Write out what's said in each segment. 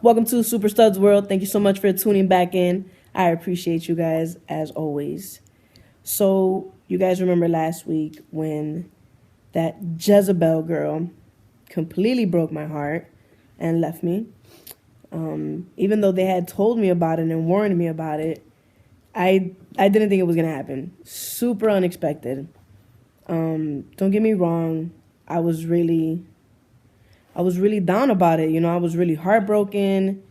Welcome to Super Studs World. Thank you so much for tuning back in. I appreciate you guys as always. So you guys remember last week when that Jezebel girl completely broke my heart and left me. Even though they had told me about it and warned me about it, I didn't think it was gonna happen. Super unexpected. Don't get me wrong. I was really down about it. I was really heartbroken.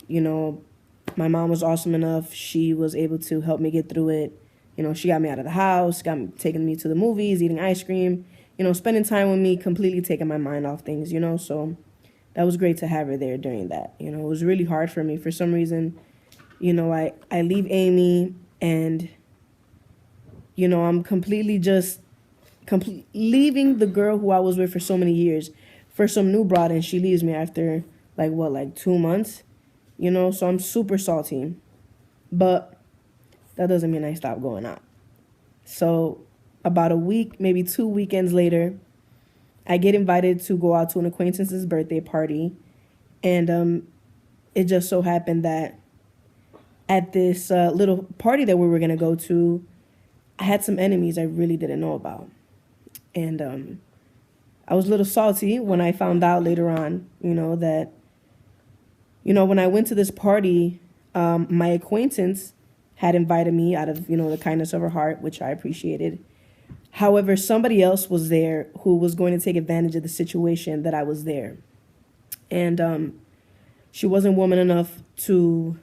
My mom was awesome enough. She was able to help me get through it. She got me out of the house, taking me to the movies, eating ice cream, spending time with me, completely taking my mind off things, so that was great to have her there during that. It was really hard for me. For some reason, I leave Amy and, I'm completely leaving the girl who I was with for so many years for some new broad, and she leaves me after, 2 months, so I'm super salty. But that doesn't mean I stop going out. So about a week, maybe 2 weekends later, I get invited to go out to an acquaintance's birthday party. And it just so happened that at this little party that we were going to go to, I had some enemies I really didn't know about. And I was a little salty when I found out later on, that, when I went to this party, my acquaintance had invited me out of, the kindness of her heart, which I appreciated. However, somebody else was there who was going to take advantage of the situation that I was there. And she wasn't woman enough to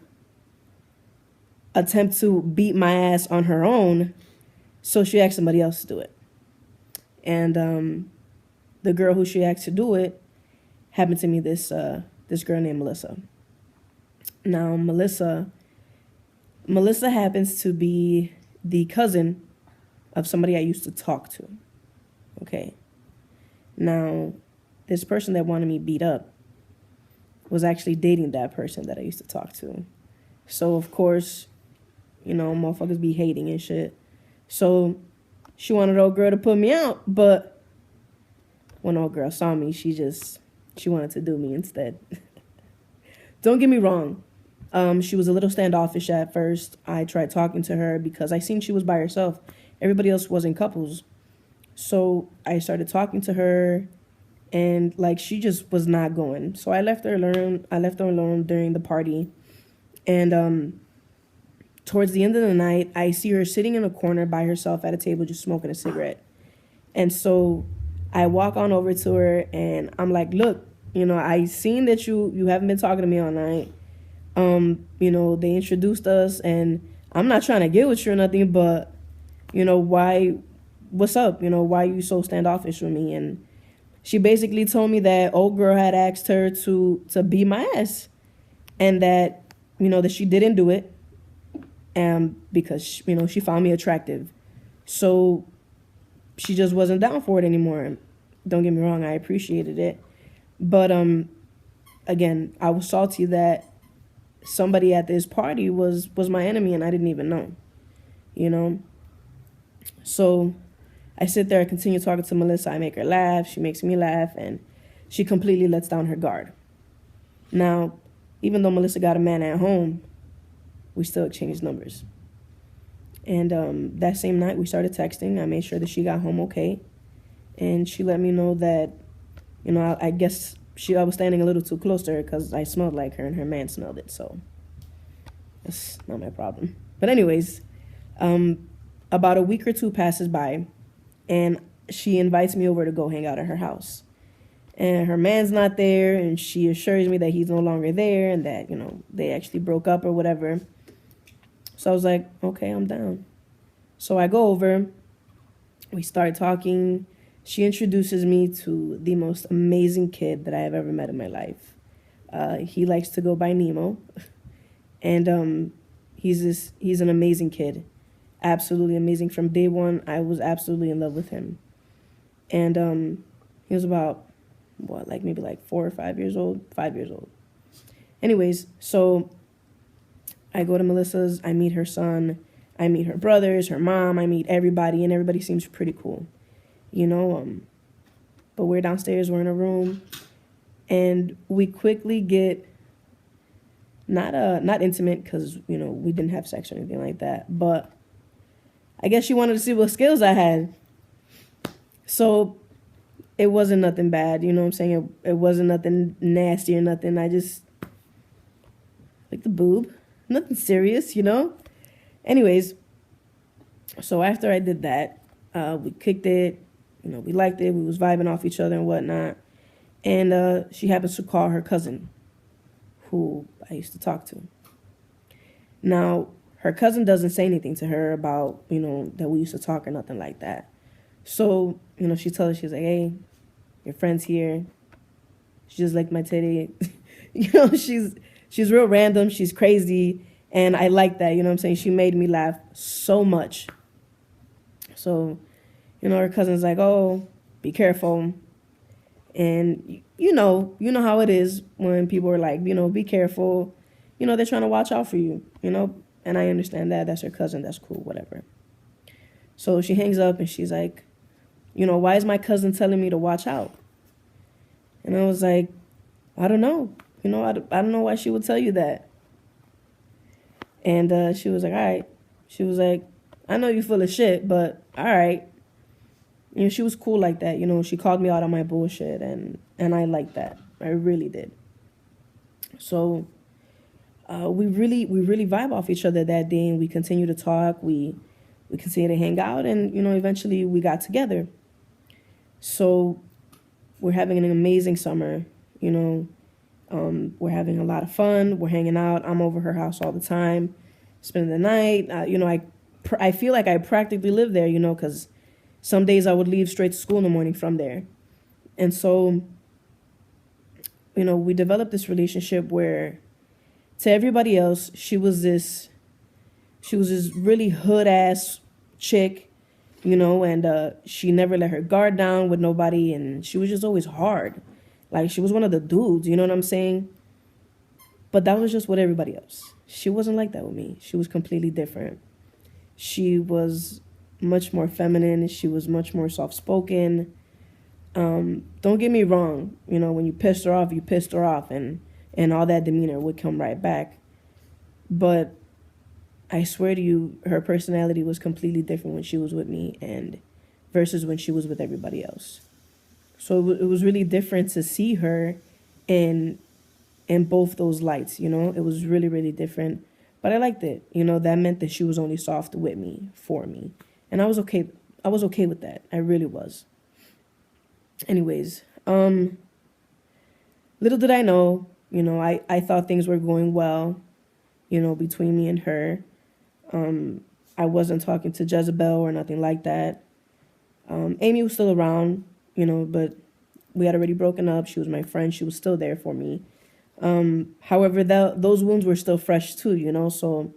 attempt to beat my ass on her own, so she asked somebody else to do it. And the girl who she asked to do it happened to me this girl named Melissa. Now, Melissa happens to be the cousin of somebody I used to talk to. Okay. Now, this person that wanted me beat up was actually dating that person that I used to talk to. So, of course, motherfuckers be hating and shit. So, she wanted old girl to put me out, but when old girl saw me, she wanted to do me instead. Don't get me wrong. She was a little standoffish at first. I tried talking to her because I seen she was by herself. Everybody else was in couples. So I started talking to her, and she just was not going. So I left her alone during the party. And towards the end of the night, I see her sitting in a corner by herself at a table just smoking a cigarette. And so I walk on over to her and I'm like, look, I seen that you haven't been talking to me all night. They introduced us and I'm not trying to get with you or nothing, but, what's up? Why are you so standoffish with me? And she basically told me that old girl had asked her to beat my ass and that, that she didn't do it. Because, she found me attractive. So she just wasn't down for it anymore. Don't get me wrong, I appreciated it. But, again, I was salty that somebody at this party was my enemy and I didn't even know, So I sit there, I continue talking to Melissa. I make her laugh. She makes me laugh. And she completely lets down her guard. Now, even though Melissa got a man at home, we still exchanged numbers. And that same night, we started texting. I made sure that she got home okay. And she let me know that, I guess I was standing a little too close to her because I smelled like her and her man smelled it. So that's not my problem. But anyways, about a week or two passes by, and she invites me over to go hang out at her house. And her man's not there, and she assures me that he's no longer there and that, they actually broke up or whatever. So I was like, okay, I'm down. So I go over, we start talking. She introduces me to the most amazing kid that I have ever met in my life. He likes to go by Nemo. And he's an amazing kid. Absolutely amazing. From day one, I was absolutely in love with him. And he was about, maybe 4 or 5 years old? 5 years old. Anyways, so I go to Melissa's, I meet her son, I meet her brothers, her mom, I meet everybody, and everybody seems pretty cool, you know. But we're downstairs, we're in a room, and we quickly get not intimate because we didn't have sex or anything like that. But I guess she wanted to see what skills I had, so it wasn't nothing bad. You know what I'm saying? It wasn't nothing nasty or nothing. I just like the boob, nothing serious, Anyways, so after I did that, we kicked it. We liked it. We was vibing off each other and whatnot. And she happens to call her cousin, who I used to talk to. Now, her cousin doesn't say anything to her about, that we used to talk or nothing like that. So, she tells her, she's like, hey, your friend's here. She just licked my titty. She's real random. She's crazy. And I like that, you know what I'm saying? She made me laugh so much. So, her cousin's like, oh, be careful. And, you know how it is when people are like, be careful. They're trying to watch out for you, And I understand that. That's her cousin. That's cool, whatever. So she hangs up and she's like, why is my cousin telling me to watch out? And I was like, I don't know. I don't know why she would tell you that. And she was like, all right. She was like, I know you're full of shit, but all right. She was cool like that. She called me out on my bullshit, and I liked that. I really did. So we really vibe off each other that day, and we continue to talk. We continue to hang out, and, eventually we got together. So we're having an amazing summer, we're having a lot of fun. We're hanging out. I'm over her house all the time, spending the night. I feel like I practically live there, because some days I would leave straight to school in the morning from there. And so, we developed this relationship where to everybody else, she was this really hood-ass chick, and she never let her guard down with nobody, and she was just always hard. Like, she was one of the dudes, you know what I'm saying? But that was just with everybody else. She wasn't like that with me. She was completely different. She was much more feminine. She was much more soft-spoken. Don't get me wrong. When you pissed her off, and all that demeanor would come right back. But I swear to you, her personality was completely different when she was with me and versus when she was with everybody else. So it was really different to see her in both those lights, It was really, really different. But I liked it. That meant that she was only soft with me, for me. And I was okay. I was okay with that. I really was. Anyways, little did I know, I thought things were going well, between me and her. I wasn't talking to Jezebel or nothing like that. Amy was still around, but we had already broken up. She was my friend. She was still there for me. However, those wounds were still fresh too, so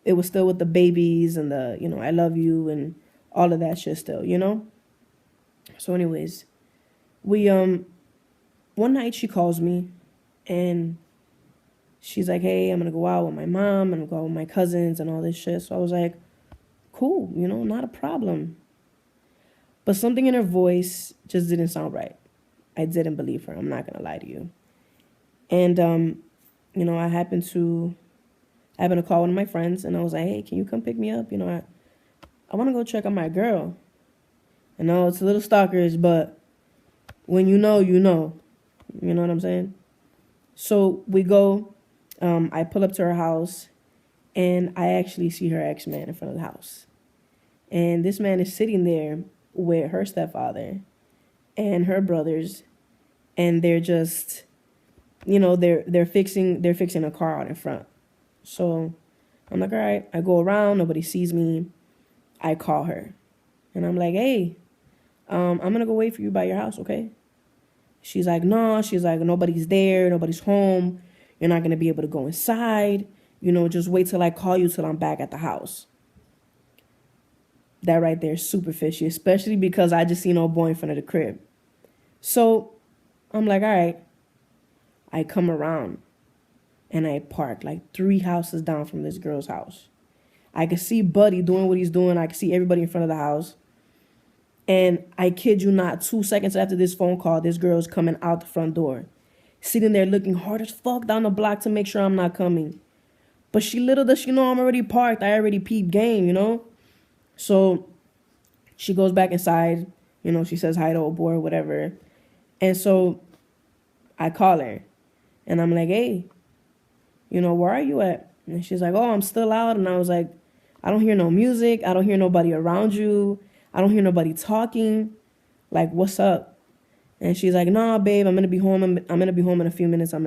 it was still with the babies and the, I love you and all of that shit still, So anyways, we, one night she calls me and she's like, hey, I'm going to go out with my mom. I'm going to go out with my cousins and all this shit. So I was like, cool, not a problem. But something in her voice just didn't sound right. I didn't believe her. I'm not going to lie to you. And, I happened to call one of my friends, and I was like, hey, can you come pick me up? I want to go check on my girl. I know it's a little stalkerish, but when you know, you know. You know what I'm saying? So we go. I pull up to her house, and I actually see her ex-man in front of the house. And this man is sitting there with her stepfather and her brothers, and they're just, they're fixing a car out in front. So I'm like, all right. I go around, nobody sees me. I call her, and I'm like, hey, I'm gonna go wait for you by your house, okay? She's like, no. She's like, nobody's there, nobody's home. You're not gonna be able to go inside. Just wait till I call you till I'm back at the house. That right there is super fishy, especially because I just seen old boy in front of the crib. So I'm like, all right. I come around and I park like 3 houses down from this girl's house. I could see Buddy doing what he's doing. I could see everybody in front of the house. And I kid you not, 2 seconds after this phone call, this girl's coming out the front door, sitting there looking hard as fuck down the block to make sure I'm not coming. But little does she know I'm already parked. I already peeped game, you know? So she goes back inside. You know, she says hi to old boy or whatever. And so I call her. And I'm like, hey, you know, where are you at? And she's like, oh, I'm still out. And I was like, I don't hear no music. I don't hear nobody around you. I don't hear nobody talking. Like, what's up? And she's like, nah, babe, I'm going to be home. I'm going to be home in a few minutes. I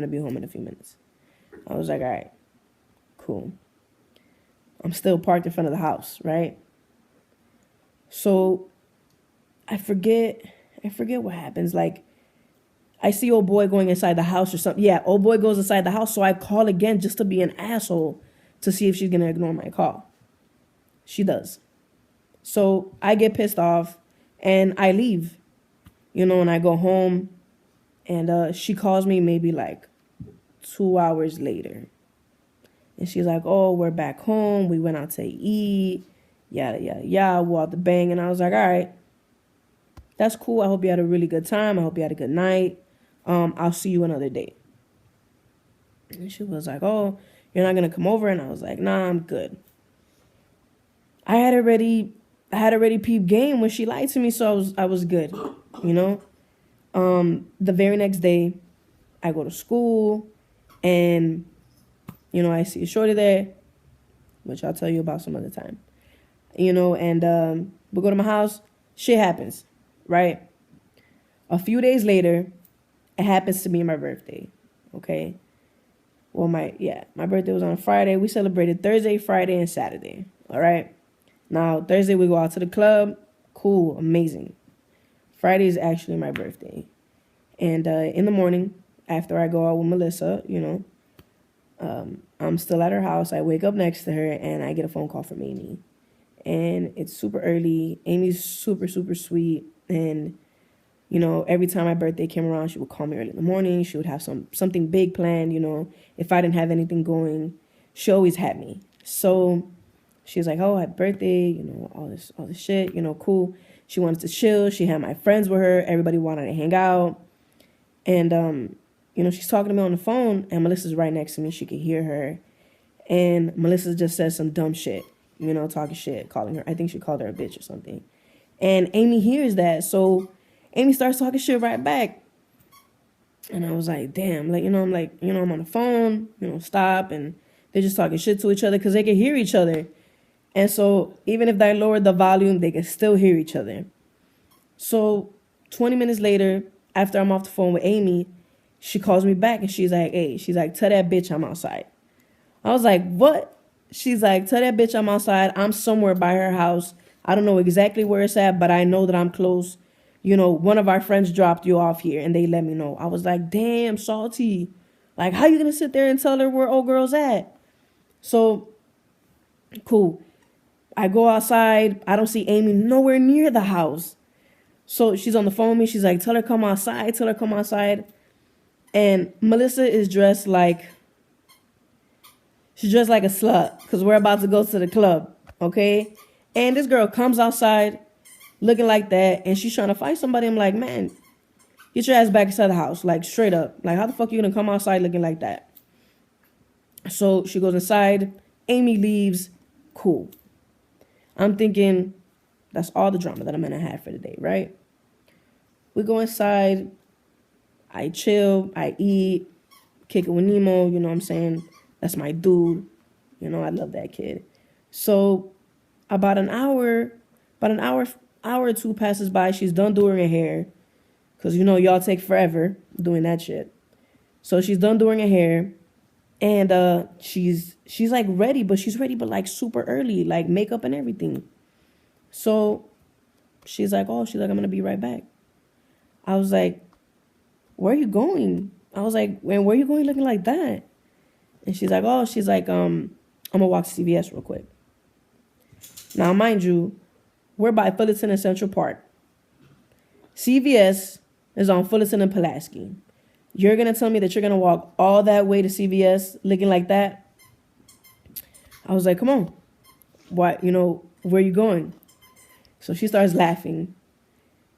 was like, all right, cool. I'm still parked in front of the house, right? So I forget what happens. Like, I see old boy going inside the house or something. Yeah, old boy goes inside the house. So I call again just to be an asshole to see if she's going to ignore my call. She does. So I get pissed off and I leave, you know, and I go home and she calls me maybe like 2 hours later. And she's like, oh, we're back home. We went out to eat. Yada, yada, yada. Walked the bang. And I was like, all right, that's cool. I hope you had a really good time. I hope you had a good night. I'll see you another day. And she was like, oh, you're not going to come over? And I was like, nah, I'm good. I had already peeped game when she lied to me, so I was good, you know? The very next day, I go to school, and, you know, I see a shorty there, which I'll tell you about some other time, you know, and we go to my house, shit happens, right? A few days later, it happens to be my birthday, okay? Well, my birthday was on a Friday. We celebrated Thursday, Friday, and Saturday, all right? Now, Thursday, we go out to the club. Cool, amazing. Friday is actually my birthday. And in the morning, after I go out with Melissa, you know, I'm still at her house. I wake up next to her, and I get a phone call from Amy. And it's super early. Amy's super, super sweet. And, you know, every time my birthday came around, she would call me early in the morning. She would have something big planned, you know. If I didn't have anything going, she always had me. So she was like, oh, happy birthday, you know, all this shit, you know, cool. She wanted to chill. She had my friends with her. Everybody wanted to hang out. And, you know, she's talking to me on the phone, and Melissa's right next to me. She could hear her. And Melissa just says some dumb shit, you know, talking shit, calling her. I think she called her a bitch or something. And Amy hears that. So Amy starts talking shit right back. And I was like, damn, like, you know, I'm on the phone, you know, stop. And they're just talking shit to each other because they can hear each other. And so even if they lowered the volume, they can still hear each other. So 20 minutes later, after I'm off the phone with Amy, she calls me back and she's like, hey, tell that bitch I'm outside. I was like, what? She's like, tell that bitch I'm outside. I'm somewhere by her house. I don't know exactly where it's at, but I know that I'm close. You know, one of our friends dropped you off here and they let me know. I was like, damn, salty. Like, how you going to sit there and tell her where old girl's at? So, cool. I go outside. I don't see Amy nowhere near the house. So she's on the phone with me. She's like, tell her come outside. And Melissa is dressed like a slut because we're about to go to the club, okay? And this girl comes outside looking like that, and she's trying to fight somebody. I'm like, man, get your ass back inside the house, like straight up. Like, how the fuck you gonna come outside looking like that? So she goes inside. Amy leaves. Cool. I'm thinking that's all the drama that I'm gonna have for the day, right? We go inside. I chill. I eat. Kick it with Nemo. You know what I'm saying? That's my dude. You know, I love that kid. So about an hour or two passes by. She's done doing her hair. Because, you know, y'all take forever doing that shit. So she's done doing her hair. And she's like ready, but like super early, like makeup and everything. So she's like, I'm going to be right back. I was like, where are you going? I was like, where are you going looking like that? And she's like, I'm going to walk to CVS real quick. Now, mind you, we're by Fullerton and Central Park. CVS is on Fullerton and Pulaski. You're going to tell me that you're going to walk all that way to CVS looking like that? I was like, come on. What, where you going? So she starts laughing.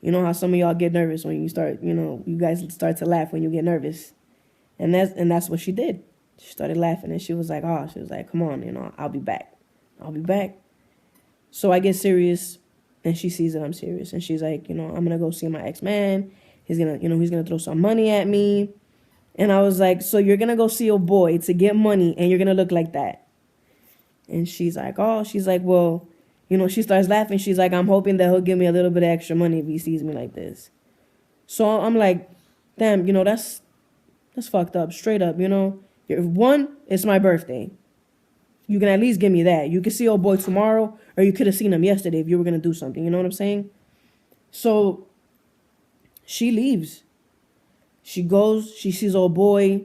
You know how some of y'all get nervous when you start, you guys start to laugh when you get nervous. And that's what she did. She started laughing and she was like, come on, I'll be back. I'll be back. So I get serious and she sees that I'm serious. And she's like, I'm going to go see my ex-man. He's going to throw some money at me. And I was like, so you're going to go see your boy to get money and you're going to look like that? And she's like, well, she starts laughing. She's like, I'm hoping that he'll give me a little bit of extra money if he sees me like this. So I'm like, damn, that's fucked up, straight up, If one, it's my birthday. You can at least give me that. You can see old boy tomorrow, or you could have seen him yesterday if you were going to do something. You know what I'm saying? So she leaves. She goes, she sees old boy.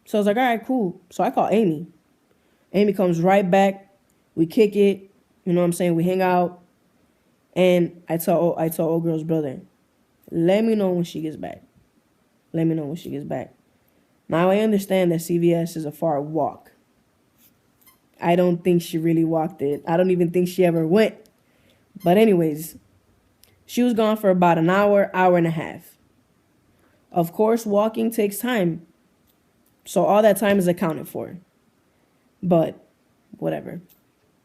So I was like, all right, cool. So I call Amy. Amy comes right back. We kick it. You know what I'm saying? We hang out. And I tell old girl's brother, let me know when she gets back. Let me know when she gets back. Now I understand that CVS is a far walk. I don't think she really walked it. I don't even think she ever went. But anyways, she was gone for about an hour, hour and a half. Of course, walking takes time. So all that time is accounted for. But whatever.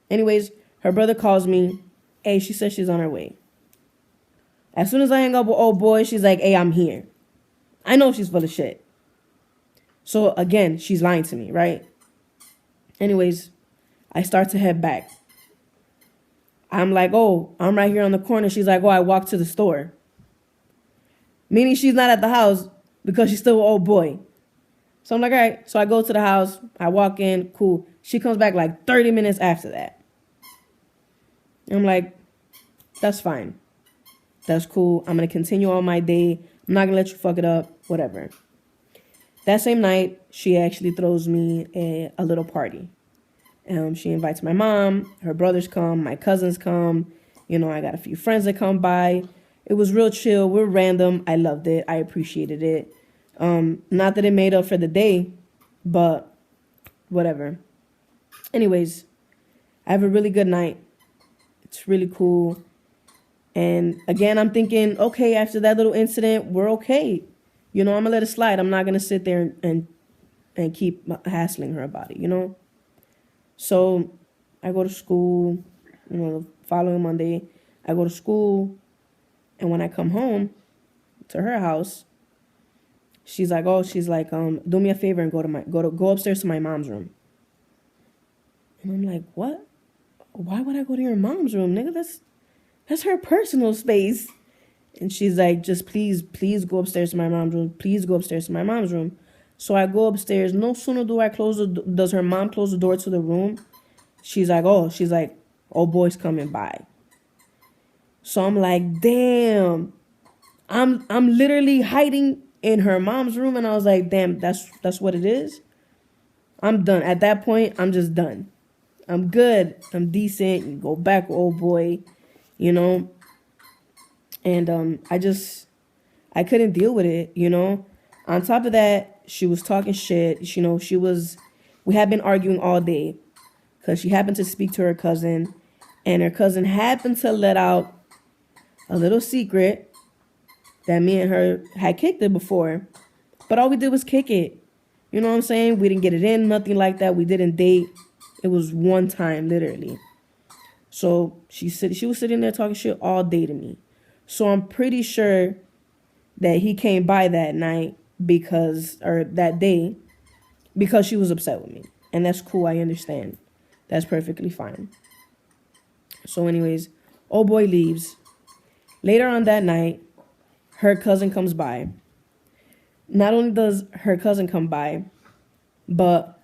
Anyways, her brother calls me. Hey, she says she's on her way. As soon as I hang up with old boy, she's like, hey, I'm here. I know she's full of shit. So again, she's lying to me, right? Anyways, I start to head back. I'm like, oh, I'm right here on the corner. She's like, oh, I walked to the store. Meaning she's not at the house because she's still with old boy. So I'm like, all right. So I go to the house. I walk in. Cool. She comes back like 30 minutes after that. I'm like, that's fine. That's cool. I'm going to continue on my day. I'm not going to let you fuck it up. Whatever. That same night, she actually throws me a little party. She invites my mom. Her brothers come. My cousins come. I got a few friends that come by. It was real chill. We're random. I loved it. I appreciated it. Not that it made up for the day, but whatever. Anyways, I have a really good night. It's really cool. And again, I'm thinking, okay, after that little incident, we're okay. I'm going to let it slide. I'm not going to sit there and keep hassling her about it, So I go to school, the following Monday, I go to school. And when I come home to her house, she's like, do me a favor and go upstairs to my mom's room. And I'm like, what? Why would I go to your mom's room, nigga? That's her personal space. And she's like, just please go upstairs to my mom's room. Please go upstairs to my mom's room. So I go upstairs. No sooner does her mom close the door to the room. She's like, oh, boy's coming by. So I'm like, damn. I'm literally hiding in her mom's room, and I was like, damn, that's what it is. I'm done. At that point, I'm just done. I'm good. I'm decent. You go back, old boy, And I couldn't deal with it, On top of that, she was talking shit. We had been arguing all day because she happened to speak to her cousin, and her cousin happened to let out a little secret that me and her had kicked it before. But all we did was kick it. You know what I'm saying? We didn't get it in, nothing like that. We didn't date. It was one time, literally. So she was sitting there talking shit all day to me. So I'm pretty sure that he came by that night that day because she was upset with me. And that's cool. I understand. That's perfectly fine. So anyways, old boy leaves. Later on that night, her cousin comes by. Not only does her cousin come by, but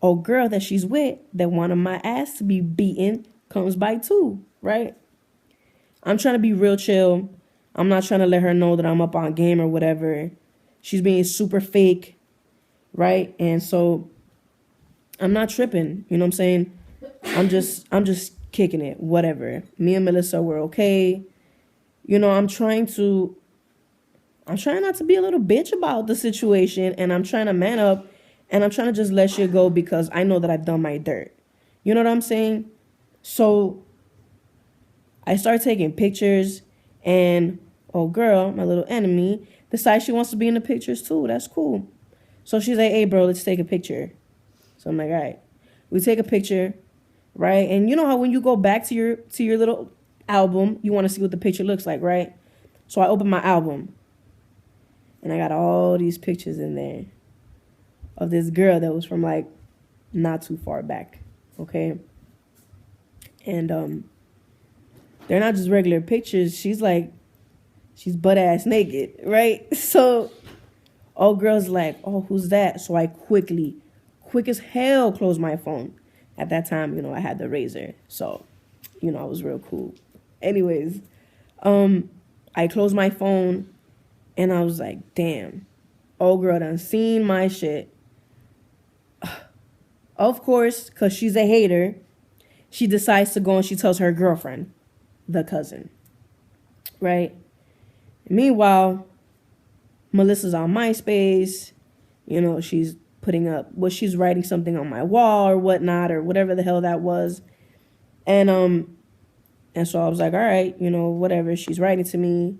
old girl that she's with that wanted my ass to be beaten comes by too, right? I'm trying to be real chill. I'm not trying to let her know that I'm up on game or whatever. She's being super fake, right? And so I'm not tripping, you know what I'm saying? I'm just kicking it, whatever. Me and Melissa were okay. I'm trying not to be a little bitch about the situation, and I'm trying to man up, and I'm trying to just let shit go because I know that I've done my dirt. You know what I'm saying? So I start taking pictures, and oh girl, my little enemy, decides she wants to be in the pictures too. That's cool. So she's like, hey bro, let's take a picture. So I'm like, all right. We take a picture, right? And you know how when you go back to your little album, you want to see what the picture looks like, right? So I open my album, and I got all these pictures in there of this girl that was from like not too far back, okay? And they're not just regular pictures. She's butt ass naked, right? So old girl's like, oh, who's that? So I quick as hell, closed my phone. At that time, I had the Razor, so I was real cool. Anyways, I closed my phone, and I was like, damn, old girl done seen my shit. Of course, because she's a hater, she decides to go and she tells her girlfriend, the cousin, right? Meanwhile, Melissa's on MySpace. She's putting up she's writing something on my wall or whatnot, or whatever the hell that was. And so I was like, all right, whatever. She's writing to me.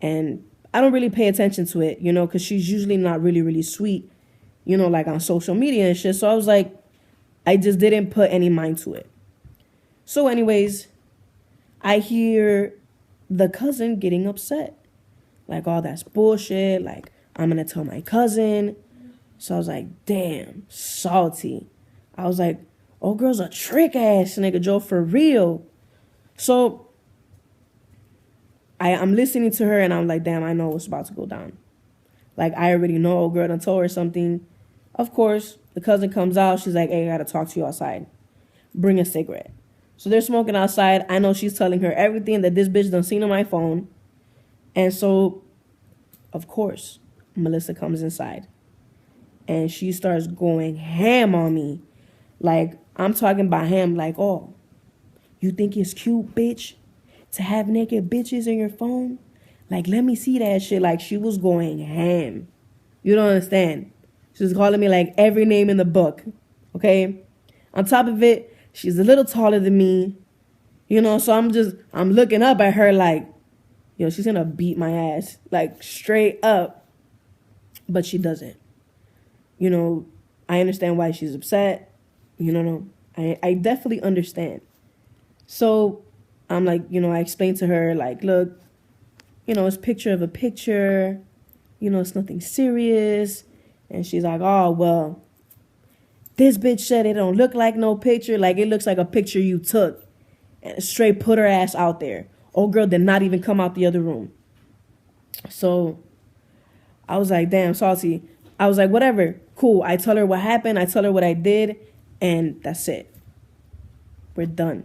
And I don't really pay attention to it, because she's usually not really, really sweet, like on social media and shit. So I was like, I just didn't put any mind to it. So anyways, I hear the cousin getting upset. Like, oh, that's bullshit. Like, I'm going to tell my cousin. So I was like, damn, salty. I was like, oh, girl's a trick ass nigga, Joe, for real. So I'm listening to her, and I'm like, damn, I know what's about to go down. Like, I already know old girl done told her something. Of course, the cousin comes out. She's like, hey, I got to talk to you outside. Bring a cigarette. So they're smoking outside. I know she's telling her everything that this bitch done seen on my phone. And so, of course, Melissa comes inside. And she starts going ham on me. Like, I'm talking about ham like, oh, you think it's cute, bitch, to have naked bitches in your phone? Like, let me see that shit. Like, she was going ham. You don't understand. She was calling me like every name in the book. Okay? On top of it, she's a little taller than me. So I'm looking up at her like, she's gonna beat my ass. Like, straight up. But she doesn't. I understand why she's upset. I definitely understand. So I'm like, I explained to her, like, look, it's picture of a picture. It's nothing serious. And she's like, oh, well, this bitch said it don't look like no picture. Like, it looks like a picture you took. And straight put her ass out there. Old girl did not even come out the other room. So I was like, damn, salty. I was like, whatever, cool. I tell her what happened. I tell her what I did. And that's it. We're done.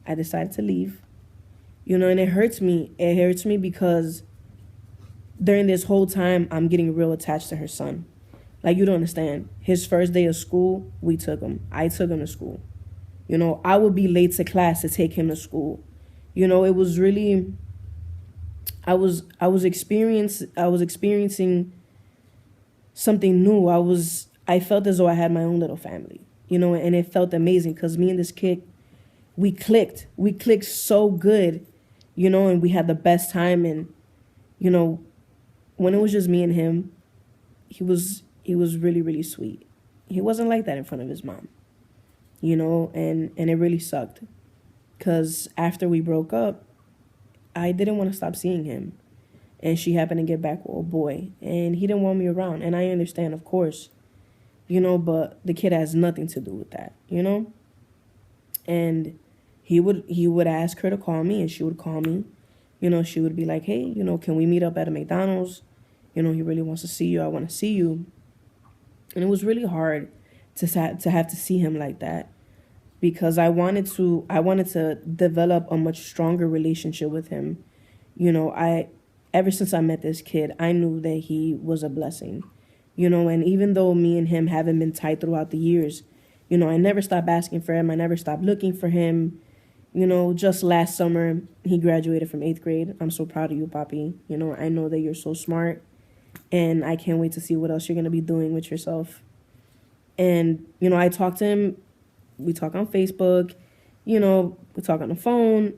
I decided to leave. And it hurts me. It hurts me because during this whole time, I'm getting real attached to her son. Like, you don't understand. His first day of school, we took him. I took him to school. I would be late to class to take him to school. It was really, I was experiencing something new. I felt as though I had my own little family, and it felt amazing because me and this kid, we clicked so good, and we had the best time. And, when it was just me and him, he was really, really sweet. He wasn't like that in front of his mom, and it really sucked because after we broke up, I didn't want to stop seeing him. And she happened to get back with a boy, and he didn't want me around. And I understand, of course, but the kid has nothing to do with that, And he would ask her to call me, and she would call me. She would be like, hey, can we meet up at a McDonald's? He really wants to see you. I want to see you. And it was really hard to have to see him like that because I wanted to develop a much stronger relationship with him. Ever since I met this kid, I knew that he was a blessing, and even though me and him haven't been tight throughout the years, I never stopped asking for him. I never stopped looking for him. Just last summer, he graduated from 8th grade. I'm so proud of you, Papi. I know that you're so smart, and I can't wait to see what else you're going to be doing with yourself. And, I talked to him we talk on Facebook, we talk on the phone.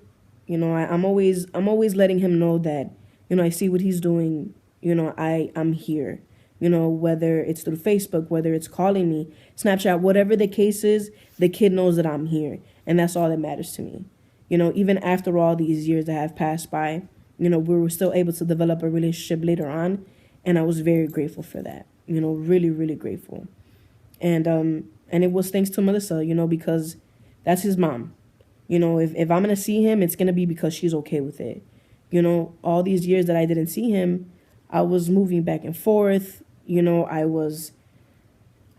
I'm always letting him know that, I see what he's doing. I'm here. Whether it's through Facebook, whether it's calling me, Snapchat, whatever the case is, the kid knows that I'm here. And that's all that matters to me. Even after all these years that have passed by, we were still able to develop a relationship later on. And I was very grateful for that, really, really grateful. And it was thanks to Melissa, because that's his mom. If I'm going to see him, it's going to be because she's okay with it. All these years that I didn't see him, I was moving back and forth. I was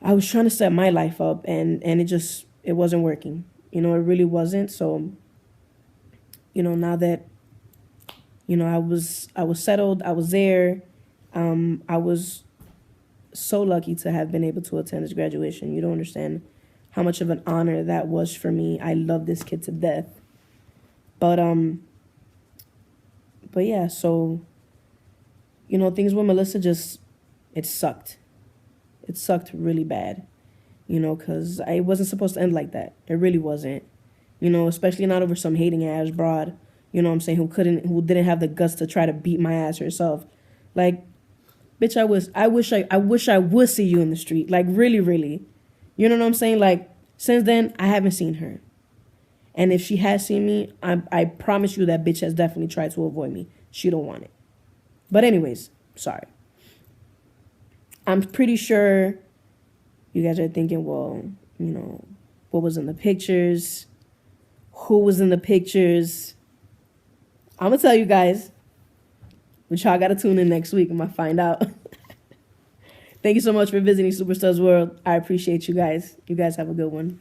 trying to set my life up, and it wasn't working. It really wasn't. So, now that, I was settled, I was there. I was so lucky to have been able to attend his graduation. You don't understand how much of an honor that was for me. I love this kid to death. But yeah, so, things with Melissa it sucked. It sucked really bad, because it wasn't supposed to end like that. It really wasn't, especially not over some hating ass broad, what I'm saying, who didn't have the guts to try to beat my ass herself. Like, bitch, I wish I would see you in the street. Like, really, really. You know what I'm saying? Like, since then, I haven't seen her. And if she has seen me, I promise you that bitch has definitely tried to avoid me. She don't want it. But anyways, sorry. I'm pretty sure you guys are thinking, well, what was in the pictures? Who was in the pictures? I'm going to tell you guys. But y'all got to tune in next week and I find out. Thank you so much for visiting Superstars World. I appreciate you guys. You guys have a good one.